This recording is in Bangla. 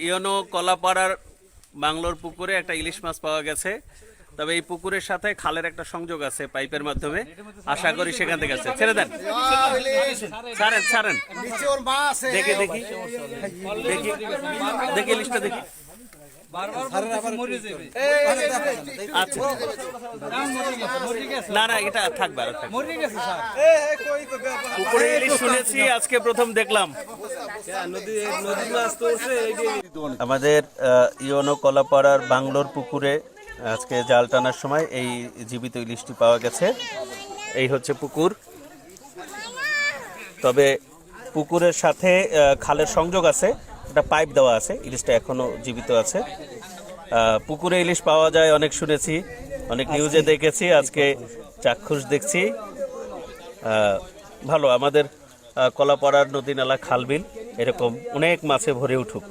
ইয়োনো কলাপাড়ার বাংলোর পুকুরে একটা ইলিশ মাছ পাওয়া গেছে। তবে এই পুকুরের সাথে খালের একটা সংযোগ আছে পাইপের মাধ্যমে, আশা করি সেখান থেকে আছে। ছেড়ে দেন, ছাড়েন ছাড়েন, দেখি দেখি দেখি দেখি ইলিশটা দেখি। আচ্ছা না না, এটা থাকবে আর পুকুরে ইলিশ শুনেছি, আজকে প্রথম দেখলাম। আমাদের ইয়োনো কলাপাড়ার বাংলোর পুকুরে আজকে জাল টানার সময় এই জীবিত ইলিশটি পাওয়া গেছে। এই হচ্ছে পুকুর, তবে পুকুরের সাথে খালের সংযোগ আছে, একটা পাইপ দেওয়া আছে, ইলিশটা এখনো জীবিত আছে। পুকুরে ইলিশ পাওয়া যায় অনেক শুনেছি, অনেক নিউজে দেখেছি, আজকে চাক্ষুষ দেখছি। ভালো, আমাদের কলাপাড়ার নদী নালা খালবিল এরকম অনেক মাছে ভরে উঠুক।